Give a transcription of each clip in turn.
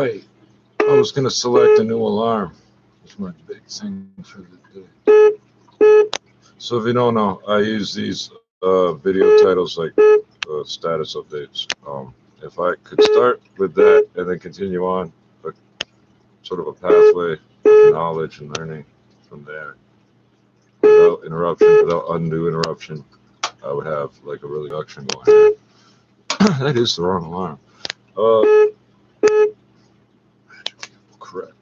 right. I was going to select a new alarm. It's my big thing for the day. So if you don't know, I use these video titles like status updates. If I could start with that and then continue on, but sort of a pathway of knowledge and learning from there without interruption, without undue interruption, I would have like a really production going. That is the wrong alarm. Correct.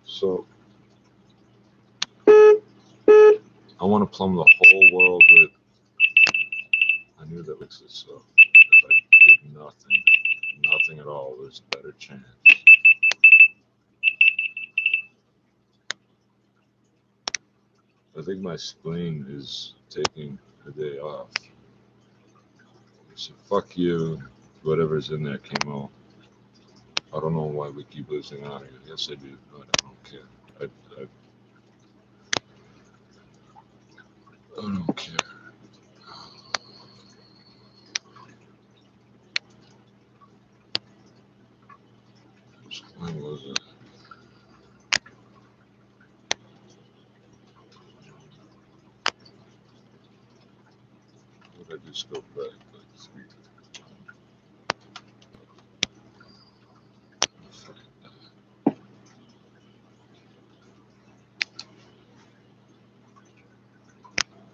So I want to plumb the whole world with. I knew that was it. So if I did nothing at all, there's a better chance. I think my spleen is taking a day off. So fuck you, whatever's in there came out. I don't know why we keep losing out here. Yes, I do, but I don't care. I don't care. When was it? What did I just go back?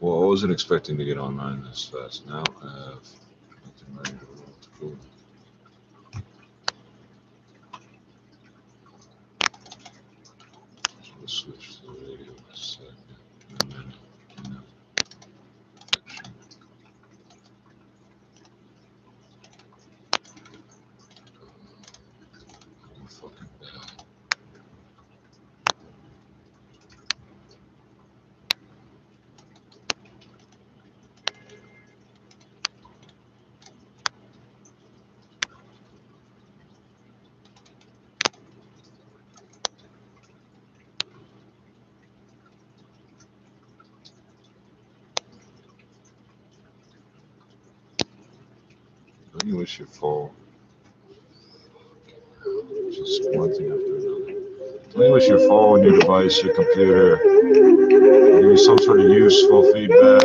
Well, I wasn't expecting to get online this fast. Now I have nothing ready to go. So we'll switch to the radio in a second. And then, I'm fucking bad. Don't you wish your phone? Just one thing after another. Don't you wish your phone, your device, your computer give you some sort of useful feedback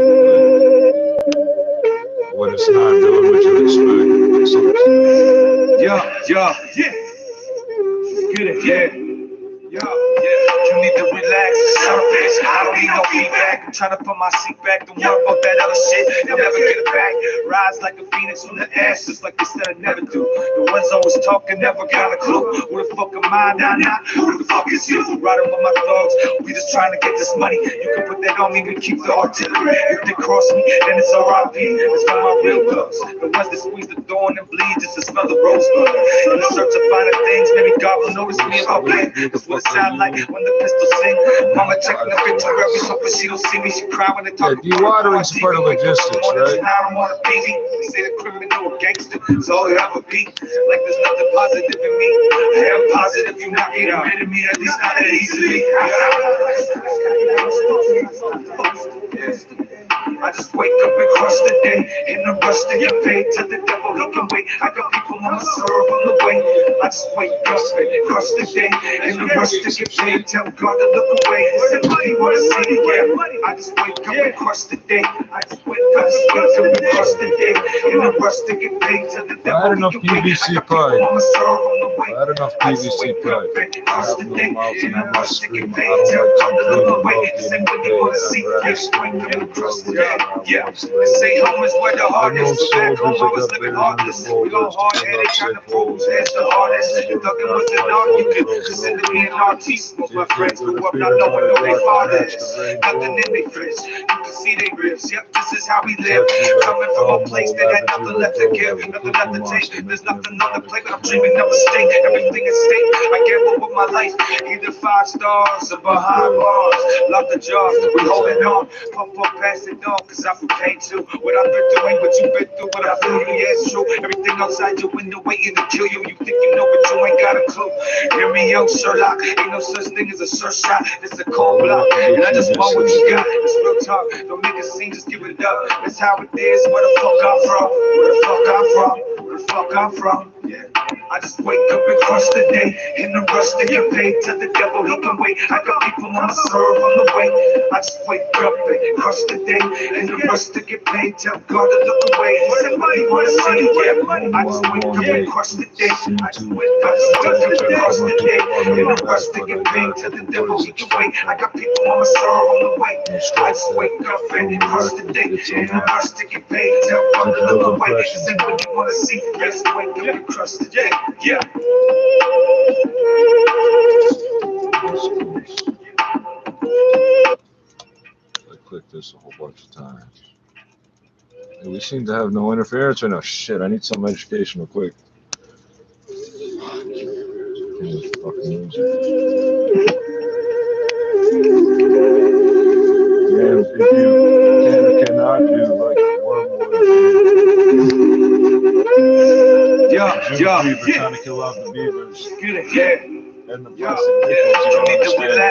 when it's not doing what you expect? Yeah. Get it, yeah. You need to relax the surface. I don't need no feedback. I'm trying to put my seat back. Don't worry about that other shit. You'll never get it back. Rise like a phoenix from the ashes, like they said I never do. The ones always talking never got a clue. Who the fuck am I now? Who the fuck is you? Riding with my thugs. We just trying to get this money. You can put that on me. We keep the artillery. If they cross me, then it's R.I.P. It's for my real thugs. The ones that squeeze the thorn and bleed just to smell the rosebud. In the search of finer things, maybe God will notice me if I blink. That's what it sound like when the pistol sing. Mama checking the obituary, so she don't see me. She cry when they talk. Yeah, dewatering's part of logistics, right? I don't want a baby. They say the criminal gangster is all it ever be. Like there's nothing positive in me. I am positive you're not getting rid of me, at least not that easily. I just wake up and crush the day in the rush to get paid. Tell the devil he can wait. I got people I'ma serve on the way. I just wake up and crush the day in the rush to get paid. Tell God to look away. Somebody wanna see it, yeah. I just wake up and crush the day. I just wake up and crush the day in the rush to get paid. Tell the devil he can wait. I got people I'ma serve on the way. I had enough PVC pipe. I have no mouth and I must scream. I don't like to dream about getting paid. I'd rather scream and crush the day. Yeah, they say home is where the heart is. So back home I was living heartless. We go hard-headed, trying to prove that's the hardest. Thugging was an art, you could consider me an artiste. Most my friends grew up not knowing who their father is. Nothing in their fridge, you can see their ribs. Yep, this is how we live. Coming from a place that had nothing left to give, nothing left to take. There's nothing on the plate, but I'm dreaming of a state. Everything is state. I gamble with my life, either 5 stars or behind bars. Love the job, we holding on. Pump up, pass it on. Cause I've been paid to what I've been doing, what you've been through, what I feel you, yeah, it's true. Everything outside your window waiting to kill you. You think you know, but you ain't got a clue. Hear me, young Sherlock. Ain't no such thing as a sure shot. It's a cold block, and I just want what you got. It's real talk. Don't make a scene, just give it up. That's how it is. Where the fuck I'm from? Where the fuck I'm from? Where the fuck I'm from? Yeah. I just wake up and crush the day. In the rush to get paid, tell the devil he can wait. I got people I'ma serve on the way. I just wake up and crush the day. In the rush to get paid, tell God to look away. He said, what do you wanna see? Yeah. I just wake up and crush the day. I just wake up and crush the day. In the rush to get paid, tell the devil he can wait. I got people I'ma serve on the way. I just wake up and crush the day. In the rush to get paid, tell God to look away. He said, what do you wanna see? I just wake up and crush the day. Yeah. I clicked this a whole bunch of times. And we seem to have no interference or no shit. I need some education real quick. Fucking music. Damn, if you can or cannot do like Wormwood Beaver trying to kill off the beavers. And the plastic nipples, you don't understand.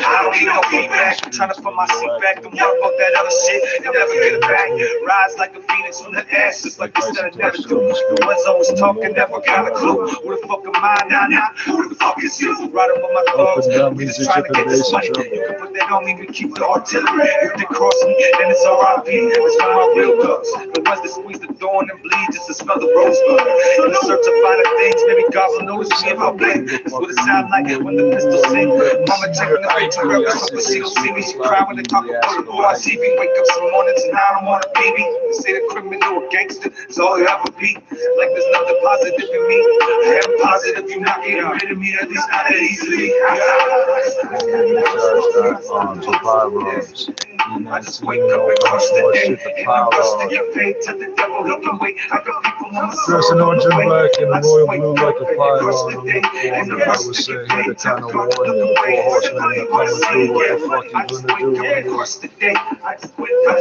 I don't need no feedback. I'm trying to put my seat back. Don't worry about that other shit. You'll never get it back. Rise like a phoenix from the ashes, like they said I never do. The ones always talking, never got a clue. Who the fuck am I? Nah. Who the fuck is you? Riding with my thoughts. We just trying to get this money. You can put that on me. We keep the artillery. If they cross me, then it's R.I.P. It's for my real thugs. The ones that squeeze the thorn and bleed just to smell the rosebud. In the search of finer things, maybe God will notice me if I blink. What it sound like when the pistol sing. Mama taking the bait to grab us up, but she don't see me. She cry when they talk about it. Boy, I see me wake up some mornings and I don't want a baby. They say the criminal or gangster is all you ever be. Like there's nothing positive in me. I am positive you're not getting rid of me, at least not that easily. I just wake up and crush the day. In the rush to get paid, tell the devil he can wait. I got people on the dressing orange and black and the royal blue like a pylon on the corner. I was saying, had to kind of warn you, the four horsemen are coming through, what the fuck you gonna do? I just wake up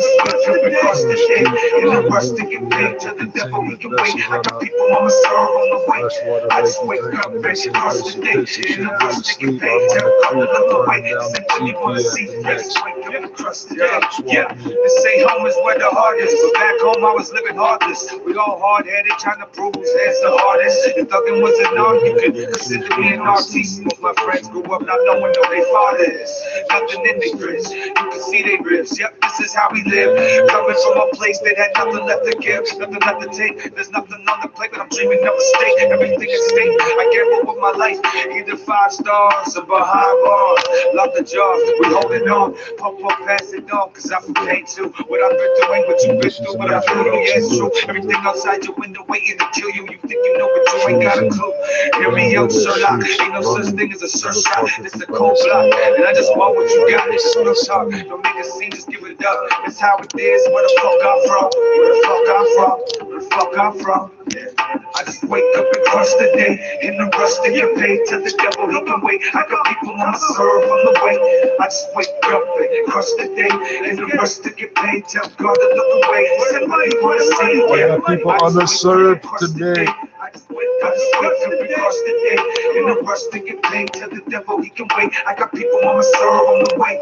and crush the day. In the rush to get paid, tell the devil he can wait. I got people on the serve on the way. I just wake up and crush the day. In the rush to get paid, tell God to look away. Simply wanna see, I just wake up and crush the day. Yeah, they say home is where the heart is, but back home I was living heartless. We all hard-headed, trying to prove who's head's the hardest. If thugging was an art, you could consider me an artiste. Most my friends grew up not knowing who their father is. Nothing in their fridge, you can see their ribs. Yep, this is how we live. Coming from a place that had nothing left to give, nothing left to take. There's nothing on the plate, but I'm dreaming of a state. Everything is state. I gamble with my life, either 5 stars or behind bars. Love the jaws, we holding on. Pump up, pass it on, cause I from pain too. What I've been doing, what you've been through, but I feel you, yeah, it's true. Everything outside your window waiting to kill you. You think you know, but you ain't got a clue. Hear me out, Sherlock. Ain't no such thing as a sure shot. It's a cold block, and I just want what you got. It's real talk. Don't make a scene, just give it up. It's how it is. Where the fuck I'm from? Where the fuck I'm from? Where the fuck I'm from? I just wake up and crush the day. In the rush to get paid, tell the devil he can wait. I got people I'ma serve on the way. I just wake up and crush the day. In the rush to get paid, tell God to look away. He said, what do you wanna see? I got people underserved today. I just wake up and crush the day. In the rush to get paid, tell the devil he can wait. I got people I'ma serve on the way.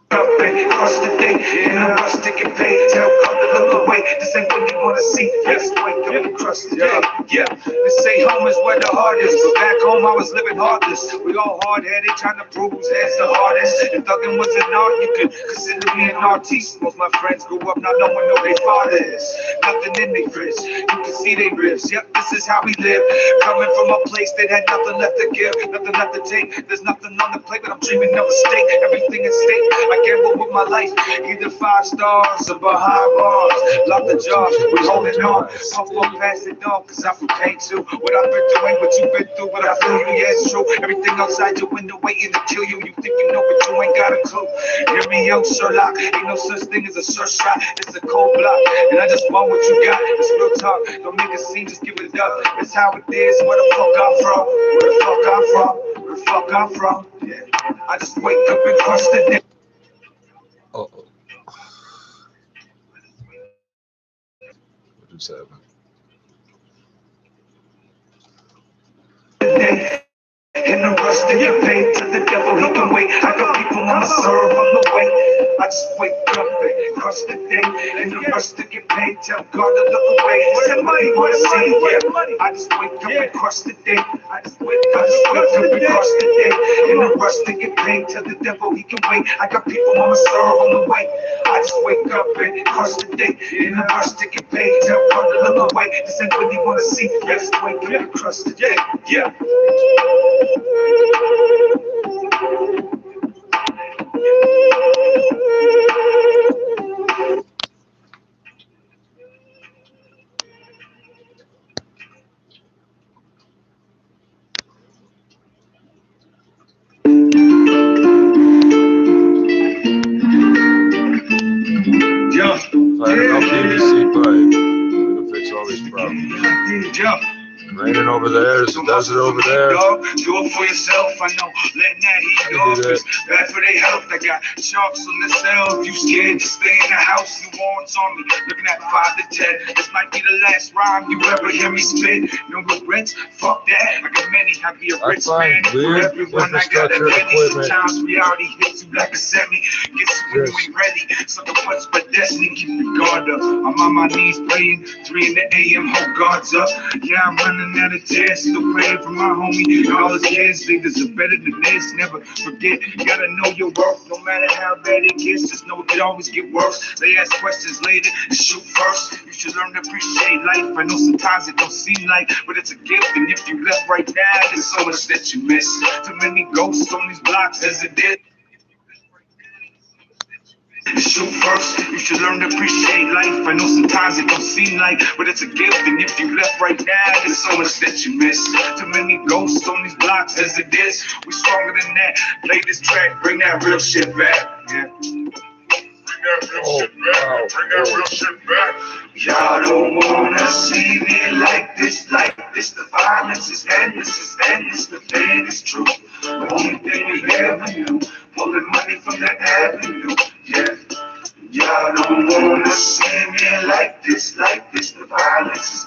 Crush the day, in a rush to get paid. Tell God to look away. This ain't what you wanna see. Yes, wake up and crush the day. Yeah, they say home is where the heart is, but back home I was living heartless. We all hard-headed, trying to prove who's head's the hardest. If thugging was an art, you could consider me an artiste. Most my friends grew up not knowing who their father is. Nothing in their fridge, you can see their ribs. Yep, this is how we live. Coming from a place that had nothing left to give, nothing left to take. There's nothing on the plate, but I'm dreaming of a state. Everything is state. I gamble with my life, either 5 stars or behind bars. Love the jaws, we holding on. Pump up, pass it on, cause I from pain too. What I've been doing, what you've been through, but I feel you, yeah, it's true. Everything outside your window waiting to kill you. You think you know, but you ain't got a clue. Hear me out, Sherlock. Ain't no such thing as a sure shot. It's a cold block, and I just want what you got. It's real talk. Don't make a scene, just give it up. It's how it is. Where the fuck I'm from? Where the fuck I'm from? Where the fuck I'm from? Yeah. I just wake up and crush the day. Uh-oh. What just happened? In the rush to get paid, to the devil he can wait. I got people I'ma serve on the way. I just wake up and cross the day, and the rest to get paid. Tell God to look away. He said money wanna see, yeah. I just wake up and cross the day. I just wake up and cross the day, and the rest to get paid. Tell the devil he can wait. I got people I'ma serve on the way. I just wake up and cross the day, and the rest to get paid. Tell God to look away. This ain't what he wanna see. I just wake up and cross the day, yeah. PVC pipe. It'll fix all these problems. Yeah. Raining over there, there's a desert over there. Do it for yourself, I know. Letting that heat go, cause bad for their health. I got sharks on the cell. If you scared to stay in the house, you want on me. Looking at 5 to 10. This might be the last rhyme you ever hear me spit. No regrets, fuck that. I got many, I be a rich man. For everyone I got a penny. Sometimes reality hits you like a semi. Gets you when you ain't ready. Sucker punch but destiny, keep the guard up. I'm on my knees praying, 3 in the AM, hope God's up. Yeah, I'm running out of tears, still praying for my homie and all his kids. They deserve better than this. Never forget, you gotta know your worth. No matter how bad it gets, just know it could always get worse. They ask questions later and shoot first. You should learn to appreciate life. I know sometimes it don't seem like, but it's a gift. And if you left right now, there's so much that you miss. Too many ghosts on these blocks as it did. Shoot first, you should learn to appreciate life. I know sometimes it don't seem like, but it's a gift. And if you left right now, there's so much that you miss. Too many ghosts on these blocks as it is. We stronger than that. Play this track, bring that real shit back. Yeah. Bring that real shit back. Bring that real shit back. Y'all don't wanna see me like this, like this. The violence is endless, the pain is true. The only thing we ever knew, pulling money from the avenue, yeah. Y'all don't wanna see me like this, like this. The violence is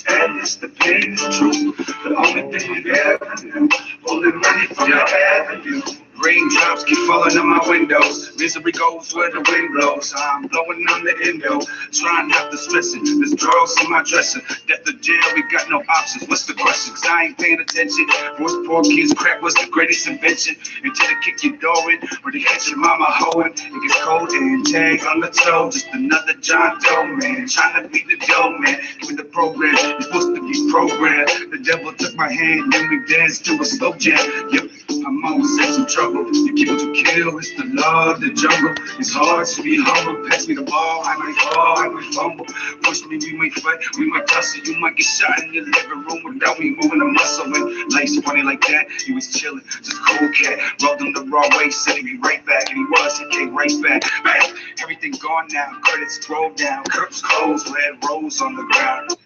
endless, the pain is true. The only thing we ever knew, pulling money from the avenue. Raindrops keep falling on my windows. Misery goes where the wind blows. I'm blowing on the endo, trying not to stress it. There's drugs in my dresser. Death or jail, we got no options. What's the question? Cause I ain't paying attention. Most poor kids, crack was the greatest invention. Until they kick your door in, or they catch your mama hoeing. It gets cold and tag on the toe. Just another John Doe man, trying to beat the dough man. Give me the program, you're supposed to be programmed. The devil took my hand, then we danced to a slow jam. Yep. I'm always in some trouble. You kill to kill, it's the law of the jungle. It's hard to be humble. Pass me the ball, I might fall, I might fumble. Push me, we might fight, we might tussle. You might get shot in your living room without me moving a muscle. When life's funny like that, he was chilling, just cool cat. Rubbed him the raw way, said he'd be right back, and he came right back. Man, everything gone now, credits scroll down, curtains closed, red rose on the ground.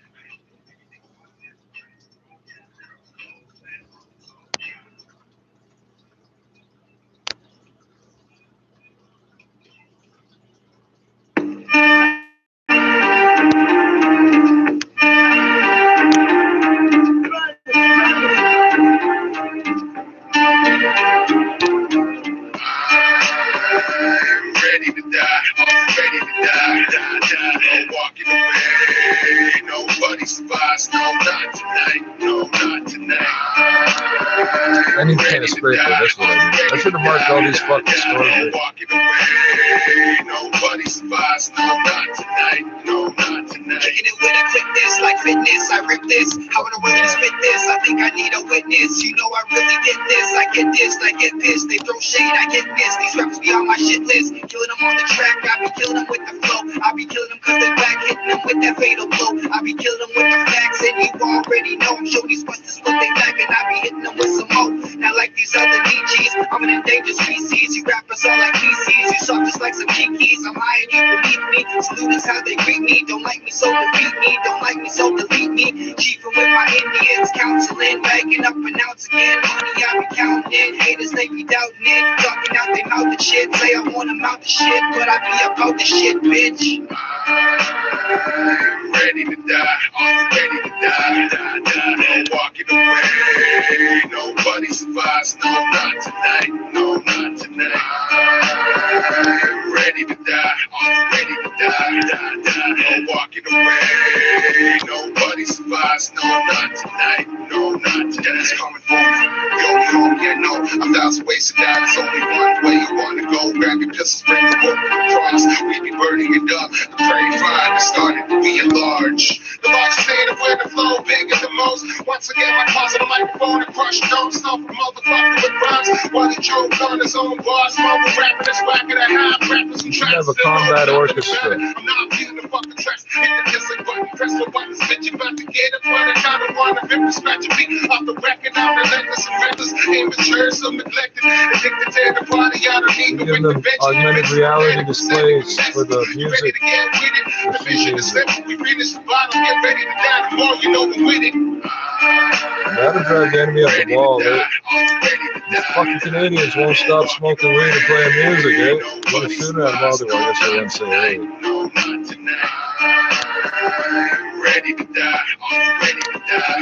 I need kind of scraper, that's what I need. I should have marked all these fucking stores. Nobody survives, no, not tonight, no, not tonight. Kicking it with a quickness, like fitness, I rip this. How in the world to spit this? I think I need a witness. You know I really get this, I get this, I get pissed. They throw shade, I get this. These raps be on my shit list. Killing them on the track, I be killing them with the flow. I be killing them cause they're back, hitting them with that fatal blow. I be killing them with the facts, and you already know. I'm showing these busters what they lack, and I be hitting them with some more. Not like these other DGs, I'm an endangered species. You rappers are like PCs, you soft just like some kikis. I'm high and you beneath me. Salute is how they greet me. Don't like me, so defeat me. Don't like me, so delete me. Chiefing with my Indians, counseling, bagging up and out again. Money I be counting in. Haters they be doubting it. Talking out they mouth the shit. Say I want them out the shit, but I be about the shit, bitch. I'm ready to die. I'm ready to die. No walking away. Nobody survives. No, not tonight. No, not tonight. ready to die? Are you ready to die? No walking away. Nobody survives. No, not tonight. No, not today. It's coming for me. Yo, yeah, no. 1,000 ways to die. There's only one way you want to go. Grab your pistols, bring the book. Cross. We be burning it up. The prairie fire is starting to be enlarged. The largest state of where the flow bigger than most. Once again, my closet, a microphone and crush. Don't stop the motherfucker with rhymes. While he joke on his own bars. Mother rapping this whack at a half. Rappers and tracks. Have a combat orchestra. I'm not feeling the fucking tracks. Hit the dislike button. Press the button. Bitch, you about to get it. When I kind of want to rip the scratch your feet off the record. I'm relentless and reckless. Immature, so neglected. Addicted to the party. I don't need to win the bench. Augmented reality displays for the music. Ready to get with it. The vision is simple. We finish the bottle. Get ready to die. The more you know we're with it. That'll drive the enemy up the wall, eh? These fucking Canadians won't stop smoking weed and playing music, eh? I'm gonna shoot at them all the way. I guess I wouldn't say, hey. No, not tonight. Ready to die. Are you ready to die?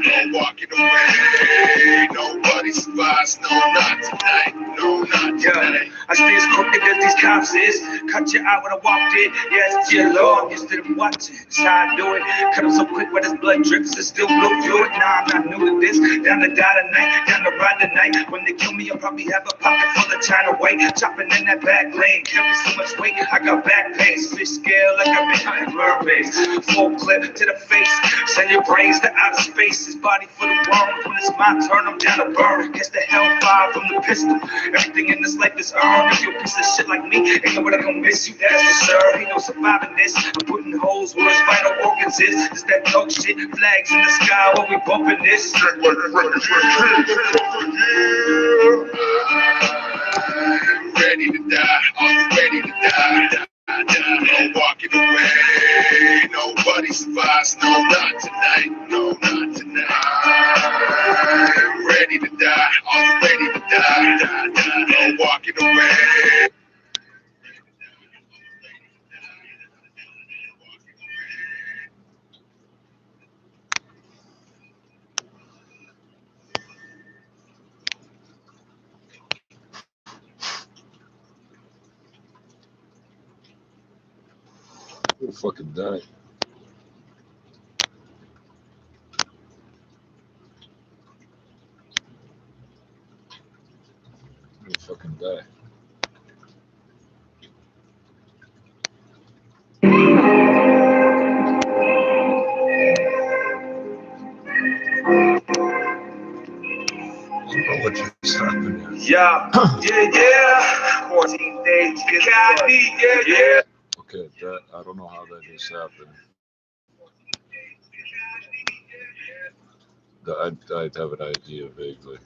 No walking away. Nobody survives. No, not tonight. No, not tonight. I stay as crooked as these cops is. Cut you out when I walked in. Yeah, it's J-Lo. I'm used to them watching. That's how I do it. Cut him so quick when his blood drips. It's still blue fluid. Nah, I'm not new to this. Down to die tonight. Down to ride tonight. When they kill me, I'll probably have a pocket full of China weight. Chopping in that back lane. Carry so much weight. I got back pains. Fish scale like I'm behind mermaids. Full clip to the face. Send your brains to outer space. His body full of worms. When it's my turn, I'm down to burn. Catch the hellfire from the pistol. Everything in this life is earned. If you're a piece of shit like me, ain't nobody gonna miss you, that's for sure. Ain't no surviving this. I'm putting holes where his vital organs is. It's that dog shit, flags in the sky while we bumping this. I'm ready to die. Are you ready to die? No walking away. Nobody survives. No, not tonight. No, not tonight. Ready to die. Are you ready to die? No walking away. We'll fucking die. We'll fucking die. What just happened here? Yeah. 14 days. Yeah. Okay, that I don't know how that just happened. I'd have an idea vaguely.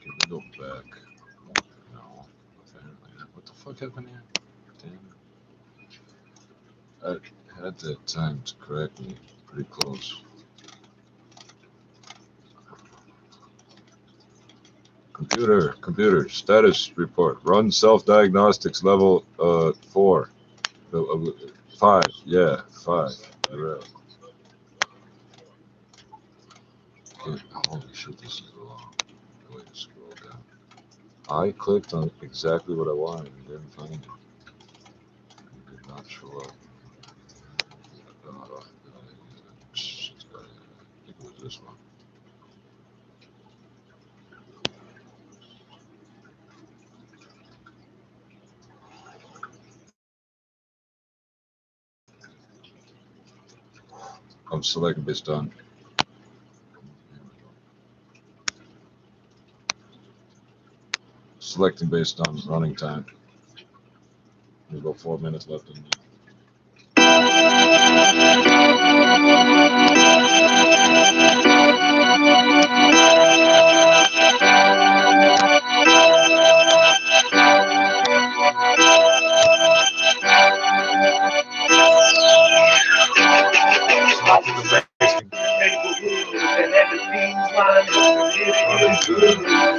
Can we go back? No, apparently not. What the fuck happened here? Damn it. I had that time to correct me pretty close. Computer, status report. Run self-diagnostics level 4. 5, yeah, 5. Right. Okay, holy shit, this is a long way to scroll down. I clicked on exactly what I wanted and didn't find it. It did not show up. I think it was this one. I'm selecting based on. Selecting based on running time. We've got 4 minutes left in there.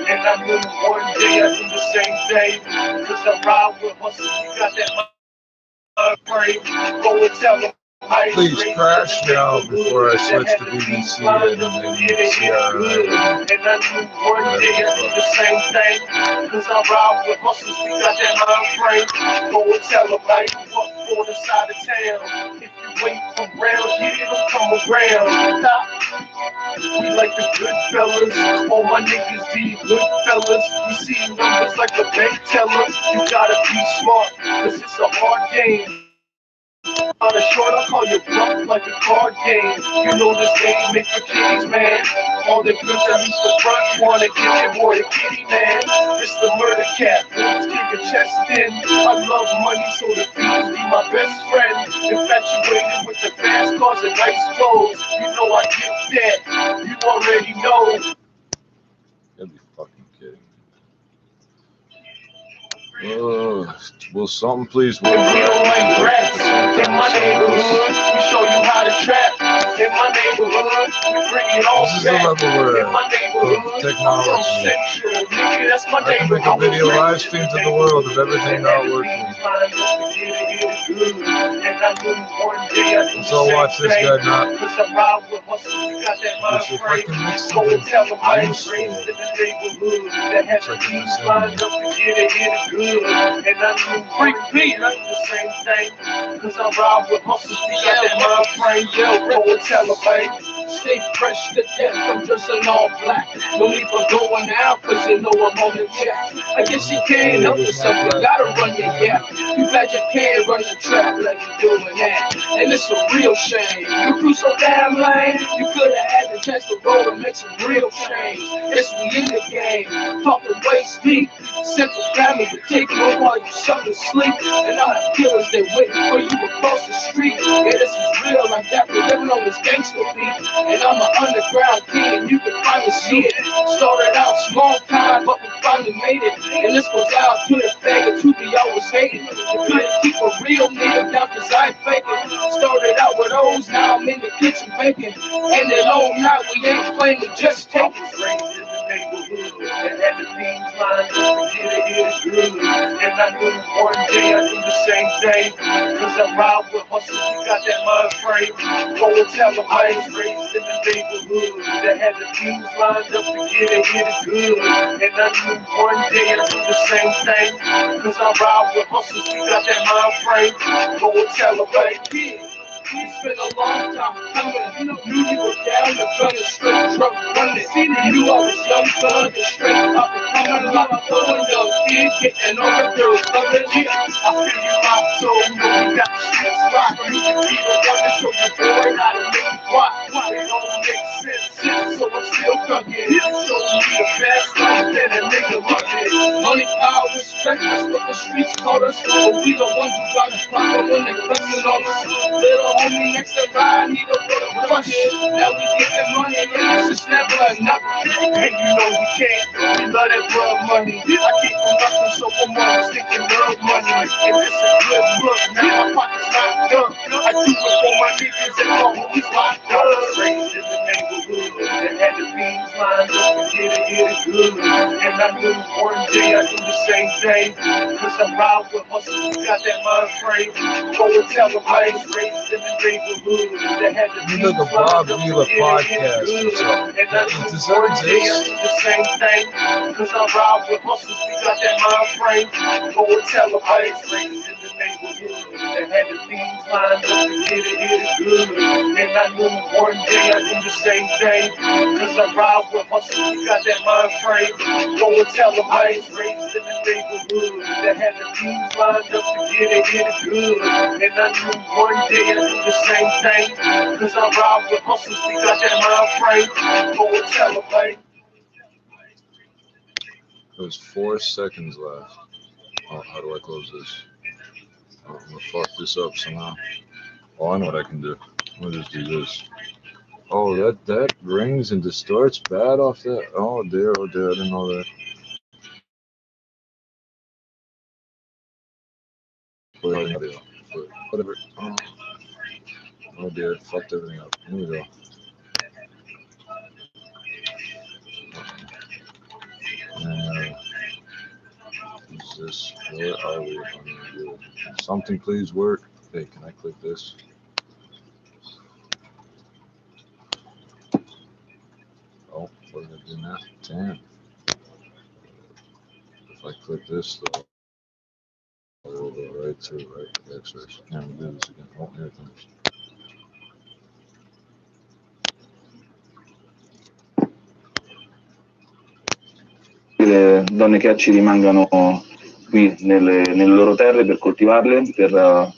And I knew one day I do the same day. Cause I ride with hustle, you got that brave. Go and tell them Please crash now before I switch to PVC and then CRI. And I knew one day I do the same thing. Cause I ride with hustles, we got that mind frame. Go and tell them like you up on the side of town. If you wait for round, yeah, it'll come around. We like the good fellas, all my niggas be good fellas. We see numbers like the bank teller. You gotta be smart, cause it's a hard game. On the short, I'll call you bluff like a card game. You know this game make for kiddies, man. All the goods at least the front wanna get your boy a kitty, man. It's the murder cat, let's keep your chest in. I love money, so the thieves be my best friend. Infatuated with the fast cars and nice clothes. You know I get that, you already know. You'll be fucking kidding. Will something please work? If we don't like rats in my neighborhood, we show you how to trap. In my neighborhood, we bring it all This is the back. level we're In my at neighborhood, of technology. Central, nigga, that's my I can make a video live stream to the world of everything not working. So watch this guy not. If I can mix something useful, Freak beat, the same thing. Cause I ride with hustles, we got that mind frame. Yo, go and tell them, babe. Stay fresh to death, I'm dressing all black. No need for going out, cause you know I'm on the jack. I guess you can't help yourself, you gotta run your gap. You bet you can't run the trap like you doing that. And it's a real shame. You grew so damn lame, you could've had the chance to roll and make some real change. Yes, we in the game, talking waist deep. Central family to take you while you suck and sleep. And all the killers they waiting for you across the street. Yeah, this is real, like that, we're living on this gangster beat. And I'm an underground king, you can finally see it. Started out small time, but we finally made it. And this goes out to the faggot who be always hating. You couldn't keep a real nigga down cause I ain't faking. Started out with O's, now I'm in the kitchen baking. And then all night we ain't playing, we just taking. And had the beans lined up to get it good. And I knew one day I'd do the same thing. Cause I ride with hustles, we got that mind frame. Go and tell them I was raised in the neighborhood that had the beans lined up to get it good. And I knew one day I'd do the same thing. Cause I ride with hustles, we got that mind frame. Go and tell them, baby. It's been a long time coming. Knew you were down the gunner, straight truck running. Knew I was young, thug, and straight up and coming. Like a window, kid, getting all the girls coming. Yeah, I feel you, my soul. Know we got the streets locked. You can be the one to show your boy how to make it rock. It don't make sense, so I'm still thugging. Show me the best life that a nigga loving. Money, power, respect, that's what the streets call us. But we the ones who got the power when they flexing on us. Little homie next to ride, need a little push. Now we getting money, and it's just never enough. And you know we can't, we love that blood money. I keep from nothing, so I'm always thinking love money. And it's a good look, now my pocket's locked up. I do it for my niggas and my homies locked up. Raised in the neighborhood, that had the beans lined up to get it good. And I knew one day I'd do the same thing. Cause I ride with hustles, we got that mind frame. Go and tell them I was raised in the neighborhood that had the You look a Bob Vila podcast or something. and I Does knew that one day I'd exist? do the same thing. Cause I ride with hustles, we got that mind frame. Go and tell them I was raised in the neighborhood that had the beans lined up to get it good. And I knew one day I'd do the same thing. Cause I ride with hustles, we got that mind frame. Go and tell them I was raised in the neighborhood that had the beans lined up to get it good. And I knew one day I'd do the same thing. Cause I ride with hustles, we got that mind frame. Go and tell them, babe. There's 4 seconds left. Oh, how do I close this? Oh, I'm gonna fuck this up somehow. Oh, I know what I can do. I'm gonna just do this. Oh, that rings and distorts bad off that. Oh dear, I didn't know that. Whatever. Oh dear, it fucked everything up. Here we go. Is this? Where are we? Something please work. Hey, can I click this? in that 10. If I click this though, it'll go right through, right to the X-rays. Can't do this again. Oh, here it comes. Le donne chiacci rimangano qui nelle loro terre per coltivarle, per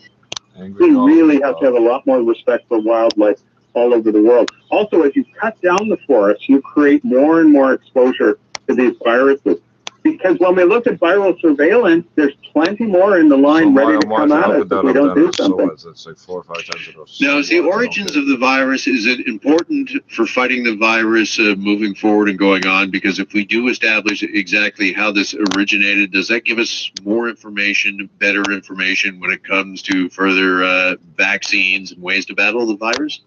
we really have to have a lot more respect for wildlife all over the world. Also, as you cut down the forest, you create more and more exposure to these viruses. Because when we look at viral surveillance, there's plenty more in the line ready to come at us if we don't do something. It's like 4 or 5 times ago. Now, is the origins of the virus, is it important for fighting the virus moving forward and going on? Because if we do establish exactly how this originated, does that give us more information, better information when it comes to further vaccines and ways to battle the virus?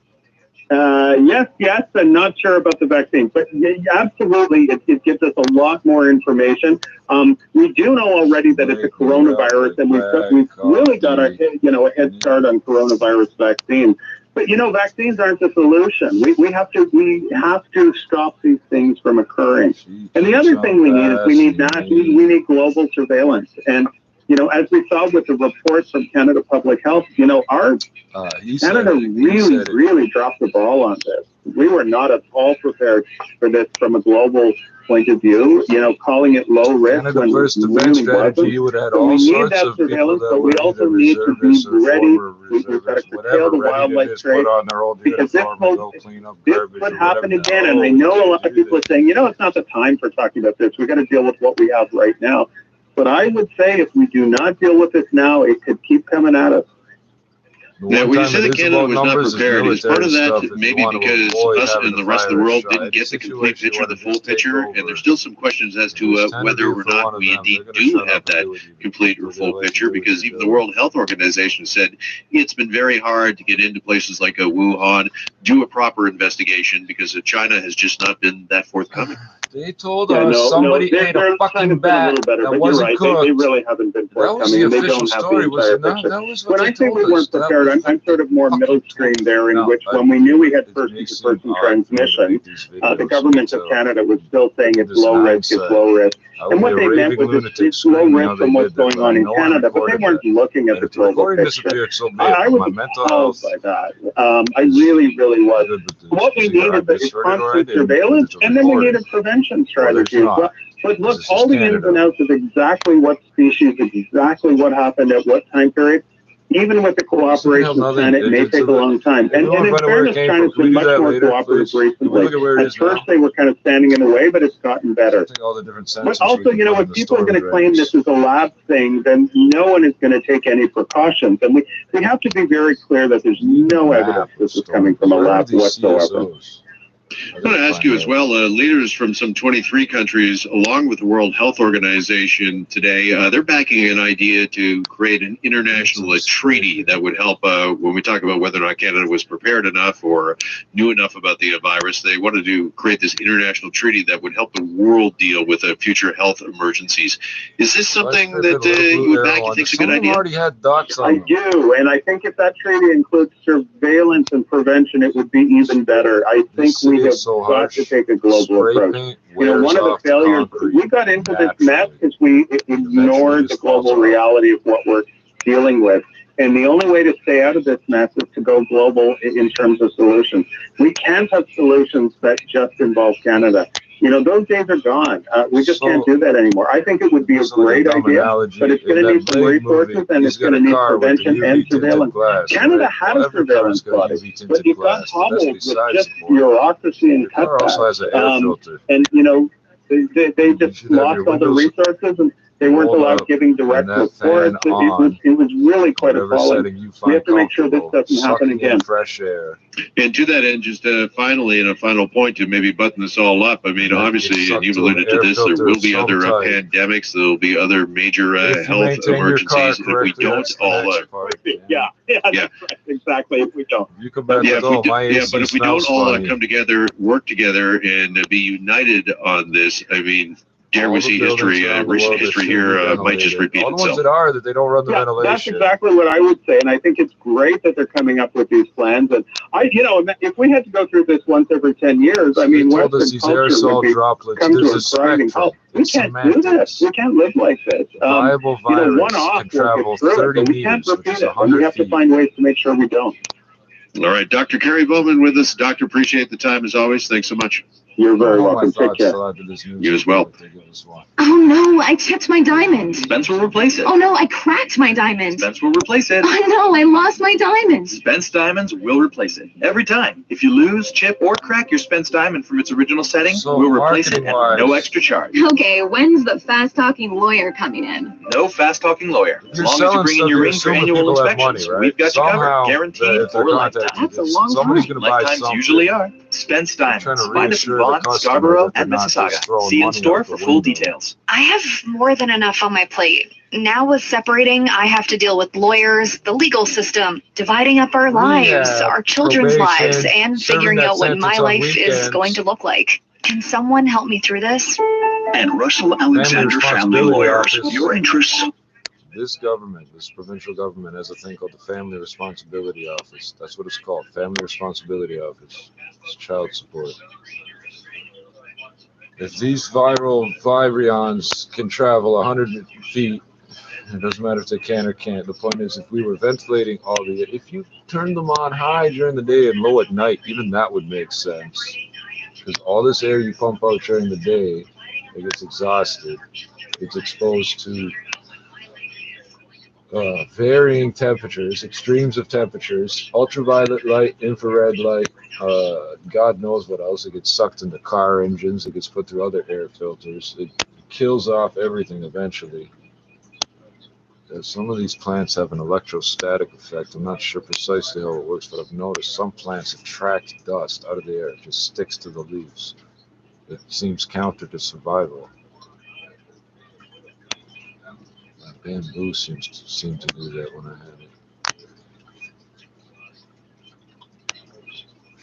Yes, I'm not sure about the vaccine, but absolutely, it gives us a lot more information. We do know already that it's a coronavirus, and we've really got a head start on coronavirus vaccine. But vaccines aren't the solution. We have to stop these things from occurring. And the other thing we need is we need global surveillance. And as we saw with the reports from Canada Public Health, Canada really dropped the ball on this. We were not at all prepared for this from a global point of view. Calling it low risk Canada when First it Defense really Strategy, wasn't. you would have So all we need sorts that of people surveillance, that but we were also either need to be reservists or ready. former We've got to reservists, curtail whatever, the ready to wildlife just trade. put on their old Because uniform and go clean up this garbage would or happen whatever. again, and I know a lot of people are saying, it's not the time for talking about this. We've got to deal with what we have right now. But I would say if we do not deal with this now, it could keep coming at us. Now, when you say that Canada was not prepared, is part of that maybe because us and the rest of the world didn't get the complete picture, the full picture, and there's still some questions as to whether or not we indeed do have that complete or full picture, because even the World Health Organization said it's been very hard to get into places like Wuhan, do a proper investigation, because China has just not been that forthcoming. They told us somebody ate a fucking bat that wasn't cooked. They really haven't been forthcoming. That was the official story, was it not? That was what when I say we weren't prepared, I'm sort of more middle stream there, in which when we knew we had person-to-person transmission, the government of Canada was still saying it's low risk, it's low risk. And what they meant was it's low risk from what's going on in Canada, but they weren't looking at the global picture. I was appalled by that. I really was. What we needed is constant surveillance, and then we needed prevention strategies. But look, all the ins and outs of exactly what species, exactly what happened at what time period, even with the cooperation of China, it may take a long time. And in fairness, China's been much more cooperative recently. At first, they were kind of standing in the way, but it's gotten better. But also, if people are going to claim this is a lab thing, then no one is going to take any precautions. And we have to be very clear that there's no evidence this is coming from a lab whatsoever. I'm going to ask you as well, leaders from some 23 countries, along with the World Health Organization today, they're backing an idea to create an international treaty that would help when we talk about whether or not Canada was prepared enough or knew enough about the virus. They wanted to create this international treaty that would help the world deal with future health emergencies. Is this something that you would back? You think is a good idea? I do, and I think if that treaty includes surveillance and prevention, it would be even better. I think we have got to take a global approach. One of the failures, we got into this mess because we ignored the global reality of what we're dealing with. And the only way to stay out of this mess is to go global in terms of solutions. We can't have solutions that just involve Canada. Those days are gone. We just can't do that anymore. I think it would be a great idea, but it's going to need some resources, and it's going to need prevention and surveillance. Canada had a surveillance body, but it got hobbled with just bureaucracy and cutbacks. And they just lost all the resources, and they weren't allowed giving direct reports. It was really quite appalling. We have to make sure this doesn't happen again. Fresh air. And to that end, just finally, and a final point to maybe button this all up. I mean, obviously, and you've alluded to this, there will be other pandemics. There will be other major health emergencies if we don't all. Yeah, exactly. If we don't. But if we don't all come together, work together, and be united on this, I mean, Here we see history, recent history here might just repeat all the ones itself. that are that they don't run the ventilation. That's exactly what I would say, and I think it's great that they're coming up with these plans. And if we had to go through this once every 10 years, I mean, Western these culture aerosol would droplets. come to There's a grinding halt. We can't do this. We can't live like this. Viable virus one-off can travel will get through 30 it, but we can't meters, which repeat is it. And 100 we have to feet. find ways to make sure we don't. All right, Dr. Kerry Bowman with us. Doctor, appreciate the time as always. Thanks so much. You're very All my welcome. Take thoughts care. still after this news You as well. report they give us one. Oh no, I chipped my diamond. Spence will replace it. Oh no, I cracked my diamond. Spence will replace it. Oh no, I lost my diamond. Spence Diamonds will replace it. Every time. If you lose, chip, or crack your Spence Diamond from its original setting, So, we'll replace it at marketing-wise- no extra charge. Okay, when's the fast-talking lawyer coming in? No fast-talking lawyer. As You're long as selling you bring in stuff, your you're ring for assuming annual people have inspections, money, right? we've got you Somehow, covered. Guaranteed if they're for lifetime. contacting That's a this, long somebody's time. going to buy Lifetimes something. usually are. Spence Trying Diamonds. to Find us in reassure the Vaughan, customer Scarborough, that they're and not just Mississauga. throwing See in money store out the for full window. details. I have more than enough on my plate. Now with separating, I have to deal with lawyers, the legal system, dividing up our lives, our children's probation, lives, and serving figuring that out what my sentence on life is weekends. going to look like. Can someone help me through this? And Russell Alexander Family Responsibility Lawyers, Office. your interests. This government, this provincial government, has a thing called the Family Responsibility Office. That's what it's called, Family Responsibility Office. It's child support. If these viral virions can travel 100 feet, it doesn't matter if they can or can't. The point is, if we were ventilating all the, if you turn them on high during the day and low at night, even that would make sense. Because all this air you pump out during the day, it gets exhausted. It's exposed to varying temperatures, extremes of temperatures, ultraviolet light, infrared light, God knows what else. It gets sucked into car engines. It gets put through other air filters. It kills off everything eventually. Some of these plants have an electrostatic effect. I'm not sure precisely how it works, but I've noticed some plants attract dust out of the air. It just sticks to the leaves. It seems counter to survival. Bamboo seemed to do that when I had it.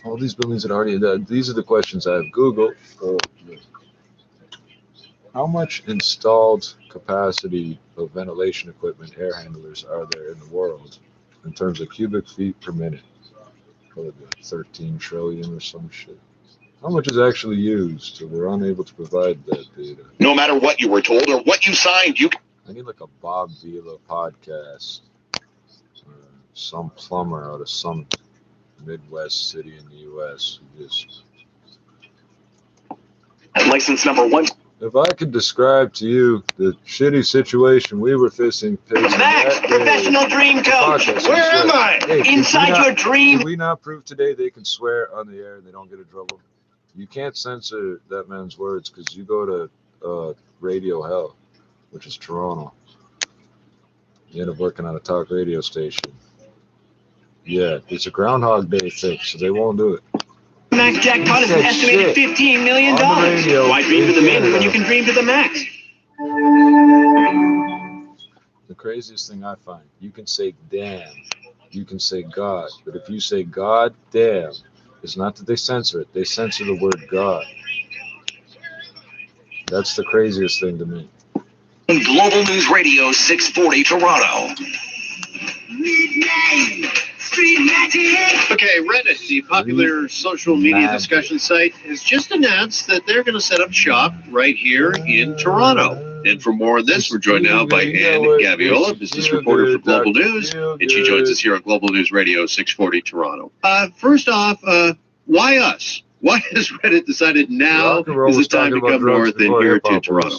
All these buildings that already, these are the questions I have Googled. How much installed capacity of ventilation equipment, air handlers, are there in the world in terms of cubic feet per minute? Probably like 13 trillion or some shit. How much is actually used? So we're unable to provide that data. No matter what you were told or what you signed, you... I need like a Bob Vila podcast. Some plumber out of some Midwest city in the U.S. who just... License number 1. If I could describe to you the shitty situation we were facing Max, professional dream coach. Where am I? Hey, Inside your dream. Did we not prove today they can swear on the air and they don't get in trouble? You can't censor that man's words because you go to Radio Hell, which is Toronto. You end up working on a talk radio station. Yeah, it's a Groundhog Day thing, so they won't do it. Max jackpot is an estimated $15 million. Why dream to the min when you can dream to the max? The craziest thing I find, you can say damn, you can say God, but if you say God damn, it's not that they censor it, they censor the word God. That's the craziest thing to me. Global News Radio 640 Toronto. Okay, Reddit, the popular social media discussion site, has just announced that they're going to set up shop right here in Toronto. And for more on this, we're joined now by Ann Gaviola, business reporter for Global News, and she joins us here on Global News Radio 640 Toronto. First off, why us? Why has Reddit decided now is the time to come north and here to Toronto?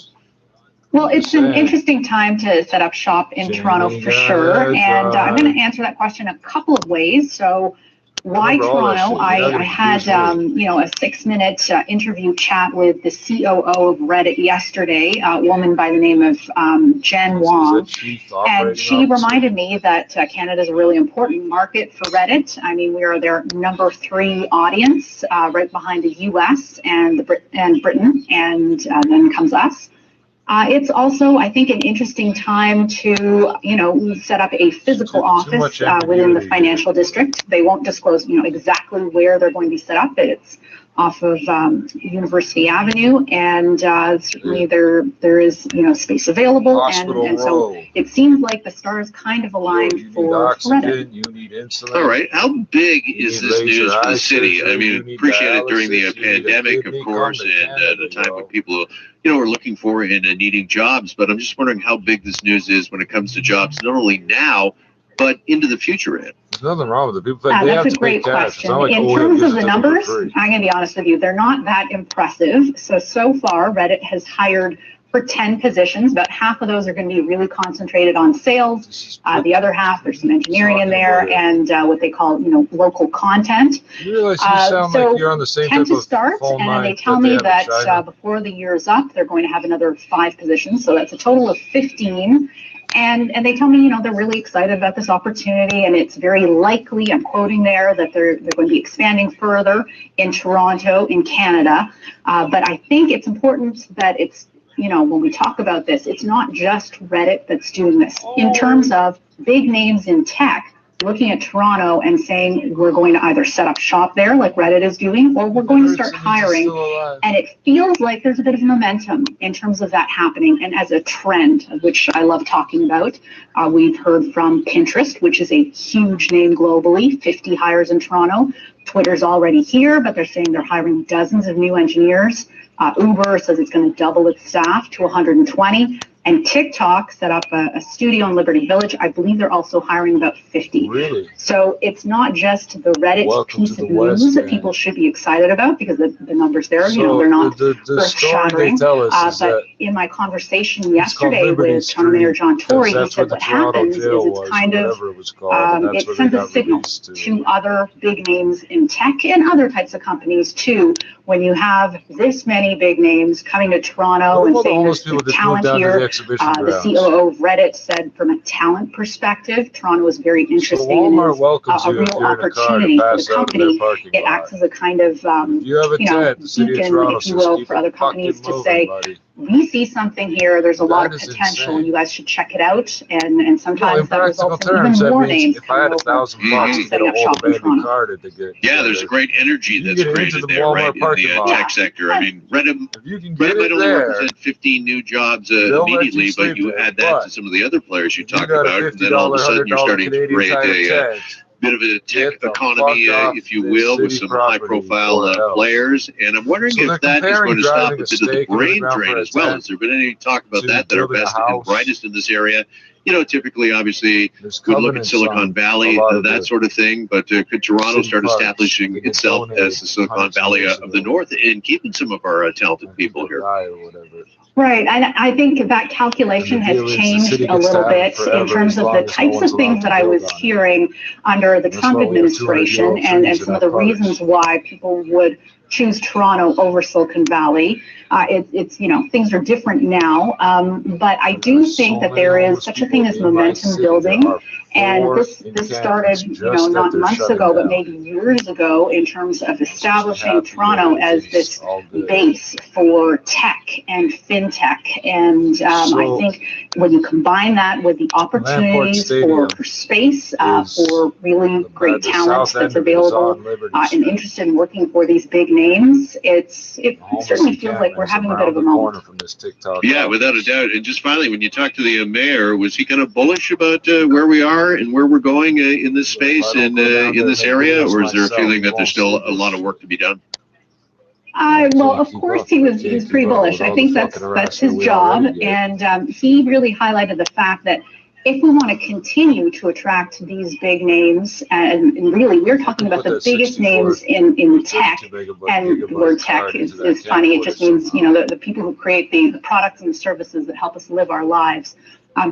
Well, it's an interesting time to set up shop in Toronto for sure, and I'm going to answer that question a couple of ways. So, why Toronto? I had a 6-minute interview chat with the COO of Reddit yesterday, a woman by the name of Jen Wong, and she reminded me that Canada is a really important market for Reddit. I mean, we are their number 3 audience, right behind the U.S. and Britain, and then comes us. It's also, I think, an interesting time to, set up a physical office within the financial district. They won't disclose, exactly where they're going to be set up. It's off of University Avenue, and certainly there is space available, and so it seems like the stars kind of aligned for Reddit. You need insulin. All right, how big is this news for the city? I mean, appreciate it during the pandemic, of course, and the time when people are looking for and needing jobs. But I'm just wondering how big this news is when it comes to jobs, not only now but into the future. There's nothing wrong with it. People think they have that's a to pay great cash. question. Like, in terms of the numbers, I'm going to be honest with you, they're not that impressive. So far, Reddit has hired for 10 positions. About half of those are going to be really concentrated on sales. The other half, there's some engineering in there, and what they call, local content. You realize you sound like you're on the same 10 type to of start, phone and then they line tell that me have in that China. before the year is up, they're going to have another 5 positions. So that's a total of 15. And they tell me, they're really excited about this opportunity, and it's very likely, I'm quoting there, that they're going to be expanding further in Toronto, in Canada. But I think it's important that it's, when we talk about this, it's not just Reddit that's doing this. In terms of big names in tech, looking at Toronto and saying we're going to either set up shop there like Reddit is doing, or we're going to start hiring. And it feels like there's a bit of momentum in terms of that happening, and as a trend, which I love talking about. We've heard from Pinterest, which is a huge name globally, 50 hires in Toronto. Twitter's already here, but they're saying they're hiring dozens of new engineers. Uber says it's going to double its staff to 120. And TikTok set up a studio in Liberty Village. I believe they're also hiring about 50. Really? So it's not just the Reddit piece of news that people should be excited about, because the numbers there, they're not earth-shattering. But in my conversation yesterday with Toronto Mayor John Tory, he said what happens is it's kind of, it sends a signal to other big names in tech and other types of companies too, when you have this many big names coming to Toronto and saying there's talent here. The COO of Reddit said from a talent perspective, Toronto is very interesting and is a real opportunity for the company. It acts as a kind of beacon, if you will, for other companies to say, we see something here, there's a lot of potential, you guys should check it out, and sometimes that results in even more names coming over, setting up shop in Toronto. Yeah, there's a great energy that's created there, right, in the tech sector. I mean, Reddit might only represent 15 new jobs immediately, but you add that to some of the other players you talk about, and then all of a sudden you're starting to create a bit of a tech economy, if you will, with some high-profile players. And I'm wondering if that is going to stop a bit of the brain drain as well. Has there been any talk about that are best and brightest in this area? Typically, obviously, good look at Silicon Valley, that sort of thing. But could Toronto start establishing itself as the Silicon Valley of the North and keeping some of our talented people here? Right, and I think that calculation has changed a little bit in terms of the types of things that I was hearing under the Trump administration, and some of the reasons why people would choose Toronto over Silicon Valley. It's things are different now, but I do think that there is such a thing as momentum building, and this started not months ago, but maybe years ago, in terms of establishing Toronto as this base for tech and fintech, and I think when you combine that with the opportunities for space, for really great talent that's available and interested in working for these big names, it certainly feels like we're having a bit of a moment. Yeah, without a doubt. And just finally, when you talked to the mayor, was he kind of bullish about where we are and where we're going in this space and in this area, or is there a feeling that there's still a lot of work to be done? Well, of course he was pretty bullish. I think that's his job, and he really highlighted the fact that if we want to continue to attract these big names, and really we're talking about the biggest names in tech, and the word tech is funny, it just means the people who create the products and services that help us live our lives.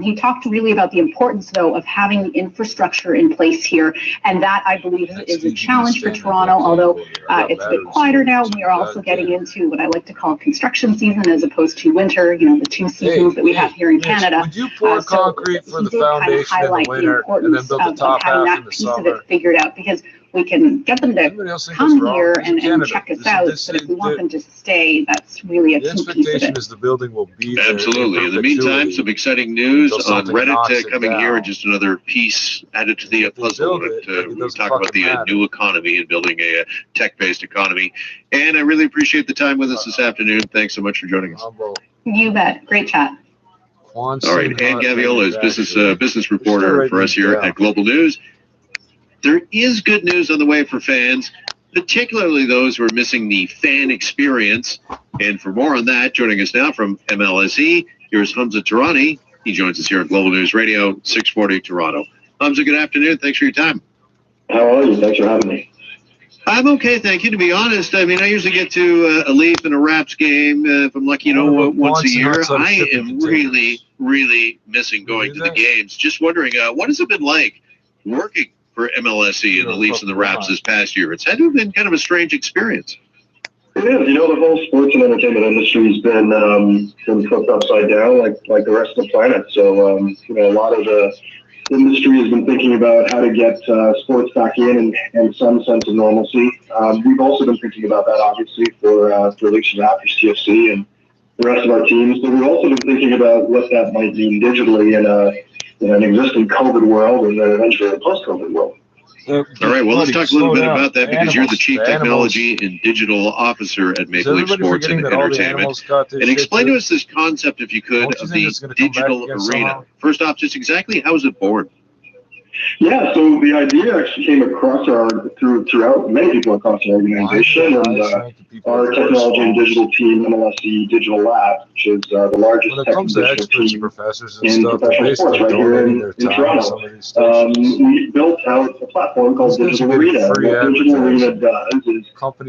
He talked really about the importance, though, of having the infrastructure in place here, and that, I believe, is a challenge for Toronto, although it's a bit quieter now. We are also getting into what I like to call construction season as opposed to winter, the two seasons that we have here in Canada. Would you pour concrete for the foundation in the winter and then build the top half in the summer? Piece of it figured out, because we can get them to Anybody else think come it's wrong? here It's in and Canada. check us This- out. this- But if we want the- them to stay, that's really a The key piece of expectation it. is the building will be there. Absolutely. In the meantime, some exciting news on Reddit coming here, and just another piece added to the puzzle. We talk about the new economy and building a tech-based economy. And I really appreciate the time with us this afternoon. Thanks so much for joining us. You bet. Great chat. All right, Ann Gaviola is business reporter for us here at Global News. There is good news on the way for fans, particularly those who are missing the fan experience. And for more on that, joining us now from MLSE, here's Hamza Tarani. He joins us here at Global News Radio, 640 Toronto. Hamza, good afternoon. Thanks for your time. How are you? Thanks for having me. I'm okay, thank you. To be honest, I mean, I usually get to a Leaf and a Raps game, if I'm lucky, once a year. I am really missing going to the games. Just wondering, what has it been like working for MLSE and the Leafs and the Raps this past year? It's had to have been kind of a strange experience. It is. You know, the whole sports and entertainment industry has been flipped upside down like the rest of the planet. So, you know, a lot of the industry has been thinking about how to get sports back in and some sense of normalcy. We've also been thinking about that, obviously, for Leafs and Raptors, TFC, and the rest of our teams. But we've also been thinking about what that might mean digitally in an existing COVID world and then eventually a post-COVID world. All right, well, let's talk a little bit about that because you're the Chief Technology and Digital Officer at Maple Leaf Sports and Entertainment. And explain to us this concept, if you could, of the digital arena. First off, just exactly how is it born? Yeah, so the idea actually came across throughout many people across the organization, and our technology and digital team, MLSE Digital Lab, which is the largest tech digital team in professional sports right here in Toronto. We built out a platform called Digital Arena. What Digital Arena does is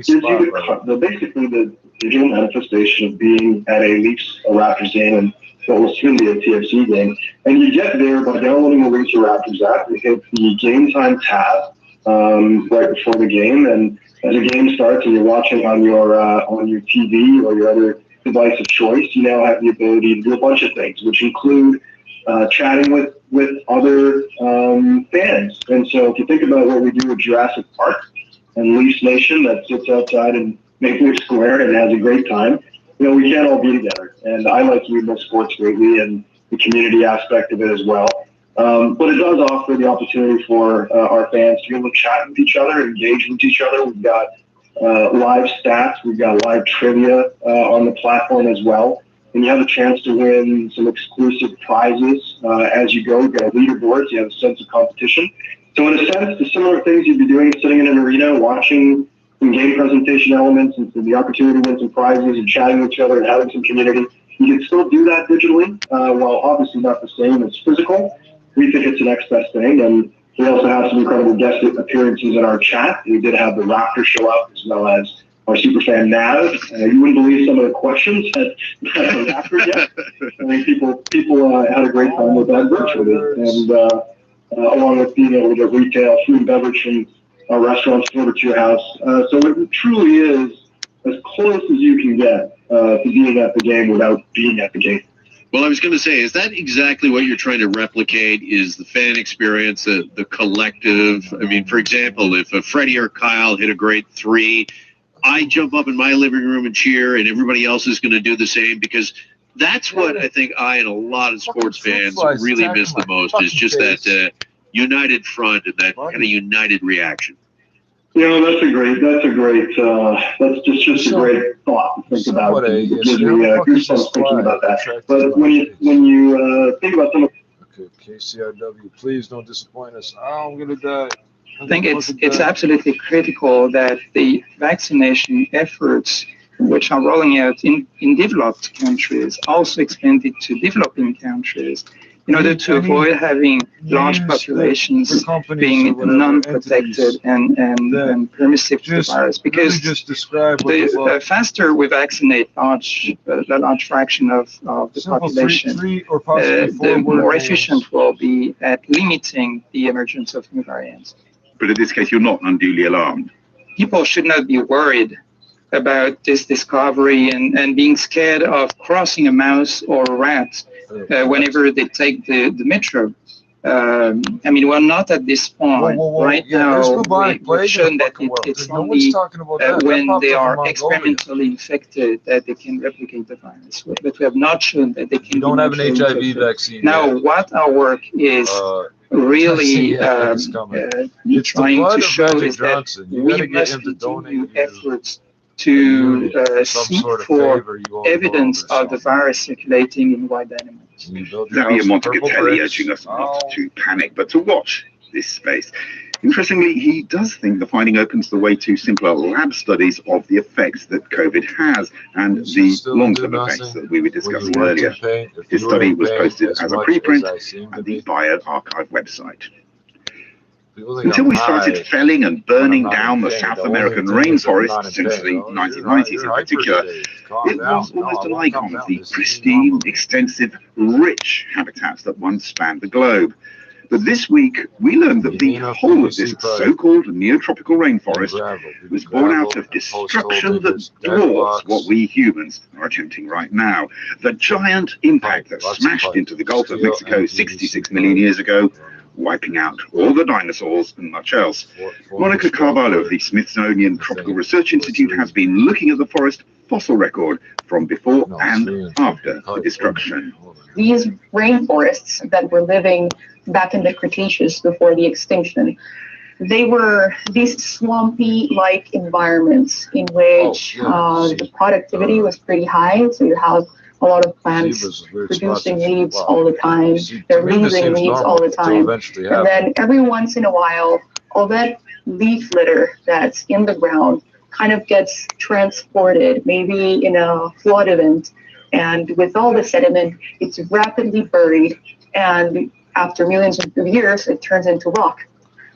gives you basically the digital manifestation of being at a Leafs, a Raptors game, and what will soon be a TFC game. And you get there by downloading the Leafs or Raptors app. You hit the Game Time tab right before the game, and as the game starts and you're watching on your TV or your other device of choice, you now have the ability to do a bunch of things, which include chatting with other fans. And so if you think about what we do with Jurassic Park and Leafs Nation that sits outside in Maple Leaf Square and has a great time, you know, we can't all be together. And I like Emo Sports greatly and the community aspect of it as well. But it does offer the opportunity for our fans to be able to chat with each other, engage with each other. We've got live stats. We've got live trivia on the platform as well. And you have a chance to win some exclusive prizes as you go. You've got a leaderboard, so you have a sense of competition. So in a sense, the similar things you'd be doing sitting in an arena, watching some game presentation elements and the opportunity to win some prizes and chatting with each other and having some community. You can still do that digitally, while obviously not the same as physical. We think it's the next best thing, and we also have some incredible guest appearances in our chat. We did have the Raptor show up, as well as our superfan Nav. You wouldn't believe some of the questions that the Raptor get. I think people had a great time with that virtually, and along with being able to get retail, food and beverage from our restaurants delivered to your house. So it truly is as close as you can get to being at the game without being at the game. Well, I was going to say, is that exactly what you're trying to replicate? Is the fan experience, the collective? I mean, for example, if Freddie or Kyle hit a great three, I jump up in my living room and cheer, and everybody else is going to do the same, because that's what I think I and a lot of sports fans really miss the most, is just that united front and that kind of united reaction. You know, that's just a great thought to think about. It gives me goosebumps thinking about that. But when you think about some of KCRW, please don't disappoint us. Oh, I'm gonna die. I think it's absolutely critical that the vaccination efforts, which are rolling out in developed countries, also expanded to developing countries, in order to avoid having large populations being non-protected and permissive to the virus. Because the faster we vaccinate a large fraction of the population, the more efficient we'll be at limiting the emergence of new variants. But in this case, you're not unduly alarmed. People should not be worried about this discovery and being scared of crossing a mouse or a rat whenever they take the metro. I mean, we're not at this point right now. We've shown that it's only when they are experimentally infected that they can replicate the virus, but we have not shown that they can. You don't have an HIV vaccine. Now, what our work is really trying to show is that we must continue efforts to seek for evidence of the virus circulating in wild animals. Xavier Montecatelli urging us not to panic, but to watch this space. Interestingly, he does think the finding opens the way to simpler lab studies of the effects that COVID has and the long-term effects that we were discussing earlier. His study was posted as a preprint at the bioRxiv website. Until we started felling and burning down the South American rainforest since the 1990s in particular, it was almost an icon of the pristine, extensive, rich habitats that once spanned the globe. But this week, we learned that the whole of this so-called neotropical rainforest was born out of destruction that dwarfs what we humans are attempting right now. The giant impact that smashed into the Gulf of Mexico 66 million years ago, wiping out all the dinosaurs and much else. Monica Carvalho of the Smithsonian Tropical Research Institute has been looking at the forest fossil record from before and after the destruction. These rainforests that were living back in the Cretaceous before the extinction, they were these swampy-like environments in which the productivity was pretty high. So you have a lot of plants producing leaves all the time. They're losing leaves all the time. And then every once in a while, all that leaf litter that's in the ground kind of gets transported, maybe in a flood event. And with all the sediment, it's rapidly buried. And after millions of years, it turns into rock.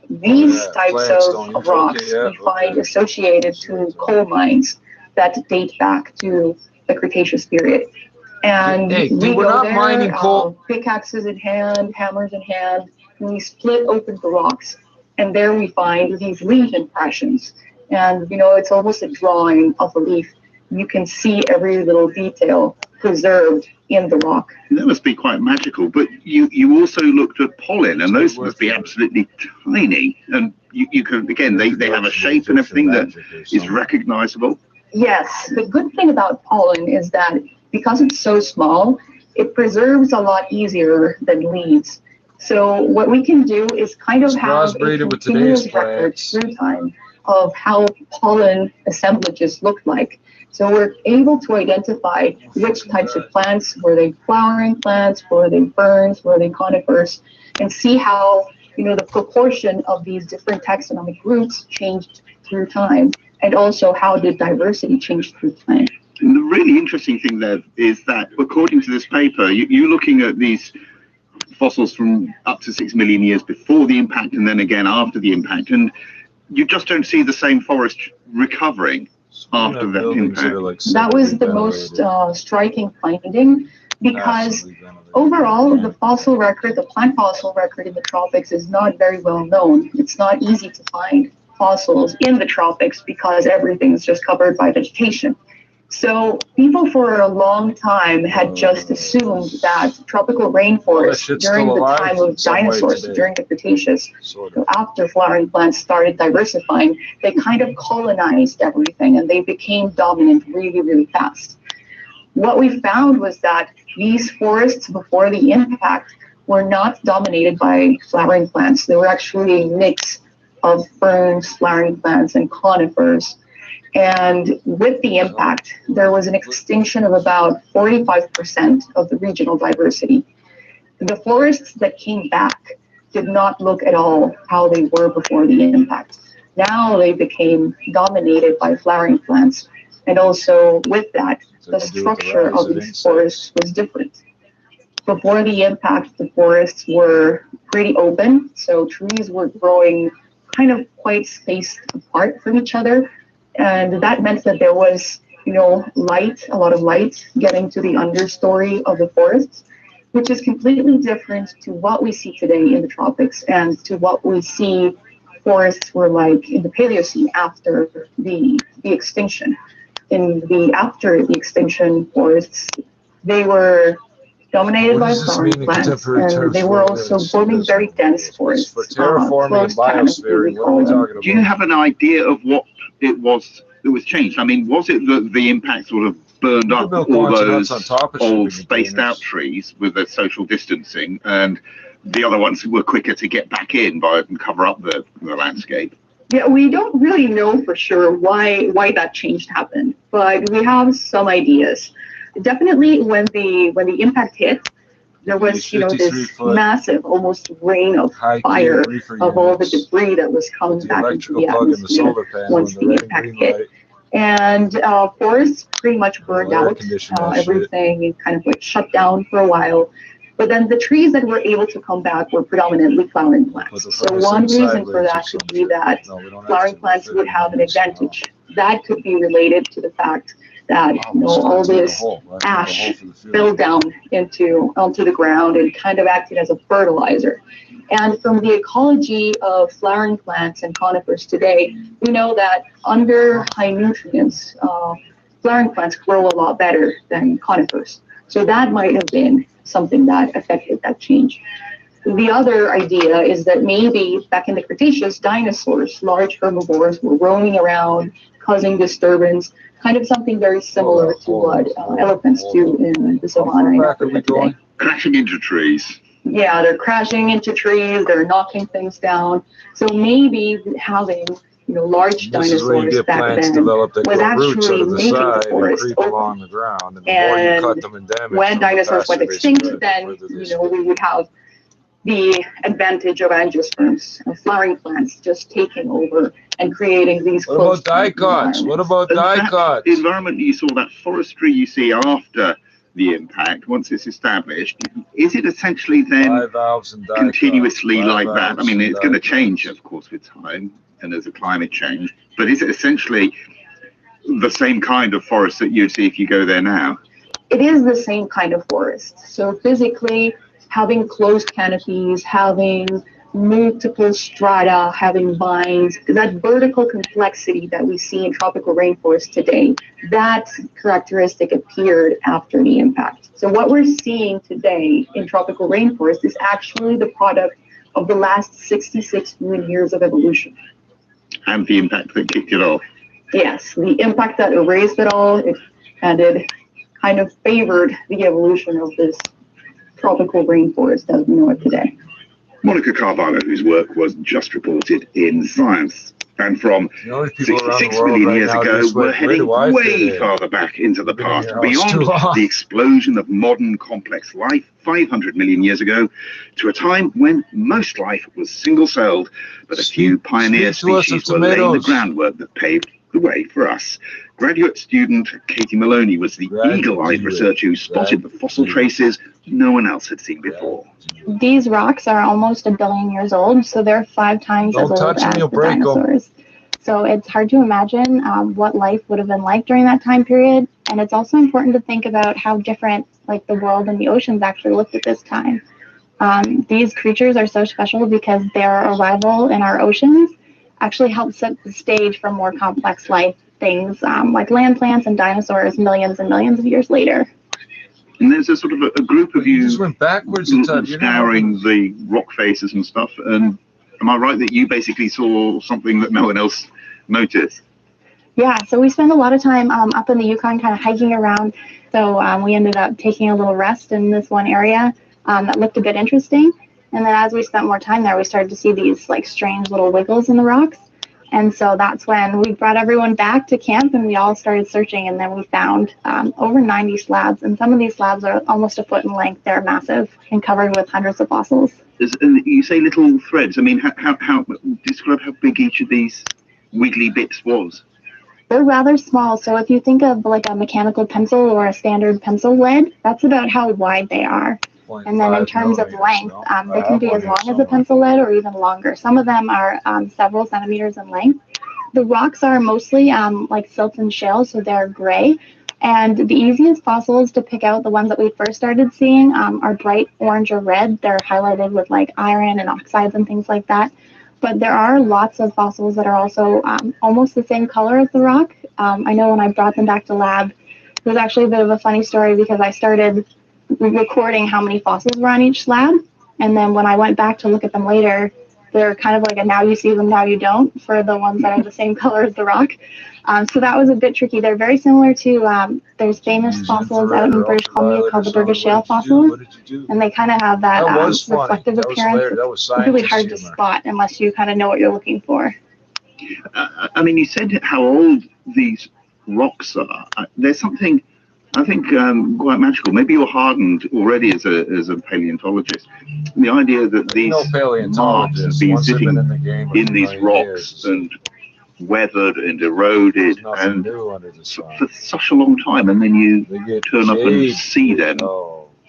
These types of rocks we find associated to coal mines that date back to the Cretaceous period. And we go there, pickaxes in hand, hammers in hand, and we split open the rocks. And there we find these leaf impressions. And, you know, it's almost a drawing of a leaf. You can see every little detail preserved in the rock. That must be quite magical. But you also looked at pollen, and those must be absolutely tiny. And you can, again, they have a shape and everything that is recognizable. Yes. The good thing about pollen is that because it's so small, it preserves a lot easier than leaves. So what we can do is kind of have a continuous record through time of how pollen assemblages look like. So we're able to identify which types of plants, were they flowering plants, were they ferns, were they conifers, and see how, you know, the proportion of these different taxonomic groups changed through time, and also how did diversity change through time. And the really interesting thing there is that, according to this paper, you're looking at these fossils from up to 6 million years before the impact and then again after the impact, and you just don't see the same forest recovering after that impact. That was the most striking finding, because overall the fossil record, the plant fossil record in the tropics is not very well known. It's not easy to find fossils in the tropics because everything's just covered by vegetation. So people for a long time had just assumed that tropical rainforests during the time of dinosaurs, during the Cretaceous, so after flowering plants started diversifying, they kind of colonized everything and they became dominant really, really fast. What we found was that these forests before the impact were not dominated by flowering plants. They were actually a mix of ferns, flowering plants, and conifers. And with the impact, there was an extinction of about 45% of the regional diversity. The forests that came back did not look at all how they were before the impact. Now they became dominated by flowering plants. And also with that, the structure of these forests was different. Before the impact, the forests were pretty open. So trees were growing kind of quite spaced apart from each other. And that meant that there was, you know, light, a lot of light getting to the understory of the forests, which is completely different to what we see today in the tropics and to what we see forests were like in the Paleocene after the extinction. After the extinction forests, they were dominated by flowering plants, and they were also forming very dense forests. For terraforming and biosphere, what are we talking about? Do you have an idea of what it was that was changed? I mean, was it that the impact sort of burned up all those old spaced out trees with the social distancing, and the other ones were quicker to get back in and cover up the landscape? Yeah, we don't really know for sure why that change happened, but we have some ideas. Definitely, when the impact hit, there was this massive, almost rain of fire of all the debris that was coming back into the atmosphere once the impact hit. And forests pretty much burned out. Everything kind of like shut down for a while. But then the trees that were able to come back were predominantly flowering plants. So one reason for that could be that flowering plants would have an advantage. That could be related to the fact that all this ash fell down onto the ground and kind of acted as a fertilizer. And from the ecology of flowering plants and conifers today, we know that under high nutrients, flowering plants grow a lot better than conifers. So that might have been something that affected that change. The other idea is that maybe back in the Cretaceous, dinosaurs, large herbivores, were roaming around, causing disturbance, kind of something very similar to what elephants do in the savannah in Africa today. Crashing into trees. Yeah, they're crashing into trees, they're knocking things down. So maybe having large dinosaurs back then was actually making the forest open. And when dinosaurs went extinct, then we would have the advantage of angiosperms, flowering plants, just taking over and creating these. What about dicots? What about dicots? The environment you saw, that forestry you see after the impact, once it's established, is it essentially then continuously like that? I mean, it's going to change, of course, with time and there's a climate change, but is it essentially the same kind of forest that you'd see if you go there now? It is the same kind of forest. So physically, having closed canopies, having multiple strata, having vines, that vertical complexity that we see in tropical rainforests today, that characteristic appeared after the impact. So what we're seeing today in tropical rainforests is actually the product of the last 66 million years of evolution. And the impact that kicked it off. Yes, the impact that erased it all, and it kind of favored the evolution of this tropical rainforest as we know it today. Monica Carvalho, whose work was just reported in Science, and from 66 million years ago, we're heading way farther back into the past, beyond the explosion of modern complex life 500 million years ago, to a time when most life was single-celled, but a few pioneer species were laying the groundwork that paved the way for us. Graduate student Katie Maloney was the eagle-eyed researcher who spotted the fossil traces no one else had seen before. These rocks are almost 1 billion years old, so they're 5 times as old as the dinosaurs. So it's hard to imagine what life would have been like during that time period. And it's also important to think about how different the world and the oceans actually looked at this time. These creatures are so special because their arrival in our oceans actually helped set the stage for more complex life things like land plants and dinosaurs millions and millions of years later. And there's a sort of a group of you just went backwards scouring the rock faces and stuff. And am I right that you basically saw something that no one else noticed? Yeah, so we spent a lot of time up in the Yukon kind of hiking around. So we ended up taking a little rest in this one area that looked a bit interesting. And then as we spent more time there, we started to see these strange little wiggles in the rocks. And so that's when we brought everyone back to camp and we all started searching, and then we found over 90 slabs. And some of these slabs are almost 1 foot in length. They're massive and covered with hundreds of fossils. And you say little threads. I mean, how describe how big each of these wiggly bits was? They're rather small. So if you think of a mechanical pencil or a standard pencil lead, that's about how wide they are. And then in terms of length, they can be as long as a pencil lead or even longer. Some of them are several centimeters in length. The rocks are mostly like silt and shale, so they're gray. And the easiest fossils to pick out, the ones that we first started seeing, are bright orange or red. They're highlighted with iron and oxides and things like that. But there are lots of fossils that are also almost the same color as the rock. I know when I brought them back to lab, it was actually a bit of a funny story because I started recording how many fossils were on each slab. And then when I went back to look at them later, they're kind of like a now you see them, now you don't for the ones that are the same color as the rock. So that was a bit tricky. They're very similar to, there's famous fossils out in British Columbia called the Burgess Shale fossils. And they kind of have that reflective appearance. It's really hard to spot unless you kind of know what you're looking for. I mean, you said how old these rocks are. There's something, I think, quite magical. Maybe you're hardened already as a paleontologist. The idea that these marks have been sitting in these rocks and weathered and eroded and for such a long time, and then you turn up and see them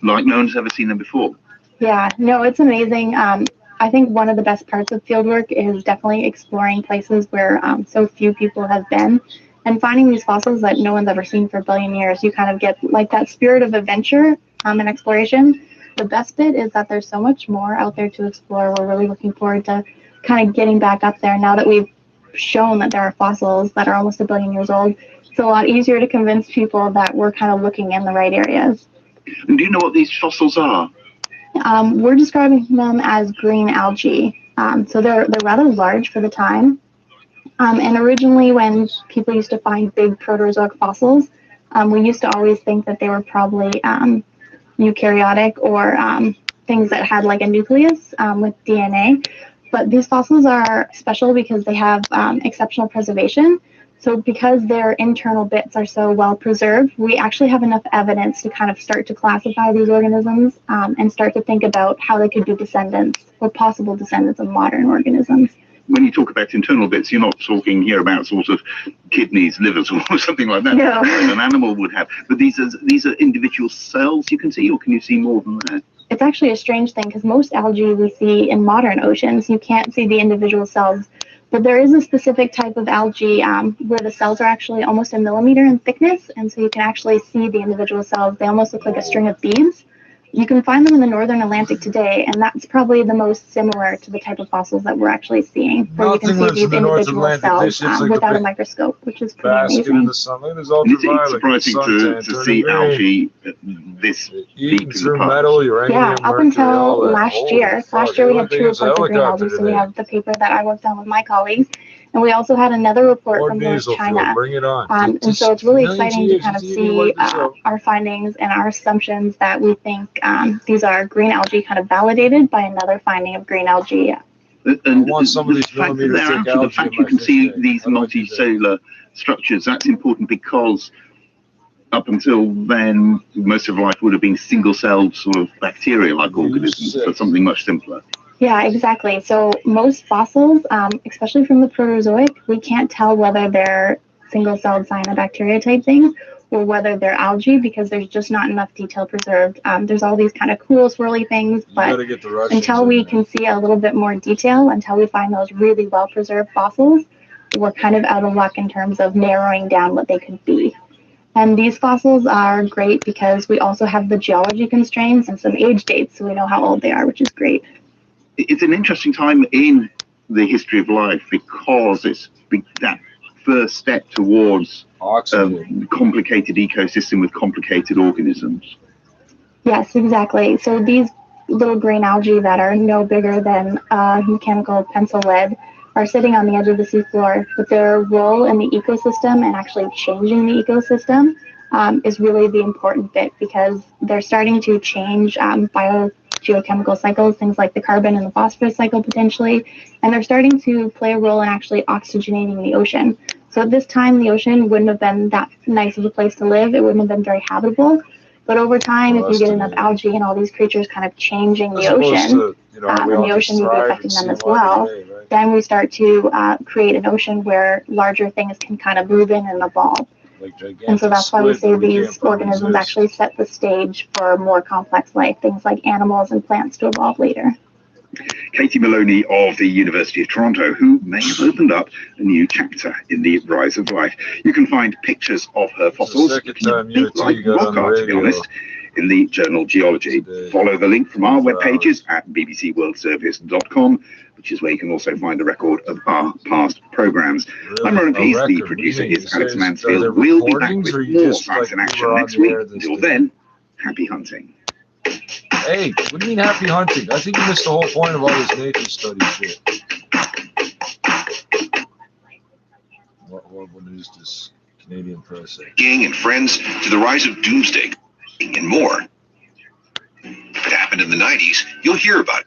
like no one's ever seen them before. Yeah, no, it's amazing. I think one of the best parts of fieldwork is definitely exploring places where so few people have been and finding these fossils that no one's ever seen for a billion years. You kind of get like that spirit of adventure and exploration. The best bit is that there's so much more out there to explore. We're really looking forward to kind of getting back up there now that we've shown that there are fossils that are almost a billion years old. It's a lot easier to convince people that we're kind of looking in the right areas. And do you know what these fossils are? We're describing them as green algae. So they're rather large for the time. And originally when people used to find big Proterozoic fossils, we used to always think that they were probably eukaryotic or things that had like a nucleus with DNA. But these fossils are special because they have exceptional preservation. So because their internal bits are so well preserved, we actually have enough evidence to kind of start to classify these organisms and start to think about how they could be descendants or possible descendants of modern organisms. When you talk about internal bits, you're not talking here about sort of kidneys, livers, or something like that. No. Like an animal would have. But these are individual cells you can see, or can you see more than that? It's actually a strange thing because most algae we see in modern oceans, you can't see the individual cells. But there is a specific type of algae where the cells are actually almost a millimeter in thickness, and so you can actually see the individual cells. They almost look like a string of beads. You can find them in the northern Atlantic today, and that's probably the most similar to the type of fossils that we're actually seeing, where you can see these individual cells without a microscope, which is pretty amazing. It's surprising to see algae this deep in the past. Yeah, up until last year. Last year we had 2 reports of green algae, so we have the paper that I worked on with my colleagues. And we also had another report from North China. And so it's really exciting to kind of see our findings and our assumptions that we think these are green algae kind of validated by another finding of green algae. And the fact you can see these multicellular structures, that's important because up until then, most of life would have been single-celled sort of bacteria-like organisms, so something much simpler. Yeah, exactly. So most fossils, especially from the Proterozoic, we can't tell whether they're single-celled cyanobacteria type things or whether they're algae because there's just not enough detail preserved. There's all these kind of cool swirly things, but until we can see a little bit more detail, until we find those really well-preserved fossils, we're kind of out of luck in terms of narrowing down what they could be. And these fossils are great because we also have the geology constraints and some age dates, so we know how old they are, which is great. It's an interesting time in the history of life because it's that first step towards a complicated ecosystem with complicated organisms. Yes, exactly. So these little green algae that are no bigger than a mechanical pencil lead are sitting on the edge of the seafloor, but their role in the ecosystem and actually changing the ecosystem is really the important bit because they're starting to change biogeochemical cycles, things like the carbon and the phosphorus cycle potentially, and they're starting to play a role in actually oxygenating the ocean. So at this time, the ocean wouldn't have been that nice of a place to live. It wouldn't have been very habitable. But over time, if you get enough algae and all these creatures kind of changing the ocean, and the ocean will be affecting them as well, then we start to create an ocean where larger things can kind of move in and evolve. And so that's why we say these organisms actually set the stage for more complex life, things like animals and plants to evolve later. Katie Maloney of the University of Toronto, who may have opened up a new chapter in the rise of life. You can find pictures of her fossils, looking a bit like rock art, to be honest, in the journal Geology. Follow the link from our web pages at bbcworldservice.com, which is where you can also find a record of our past programs. I'm Ronan Pease, the producer is Alex Mansfield. We'll be back with more Science in Action next week. Until then, happy hunting. Hey, what do you mean happy hunting? I think you missed the whole point of all this nature study shit. What horrible news this Canadian press say? Gang and friends to the rise of doomsday and more. If it happened in the 90s, you'll hear about it.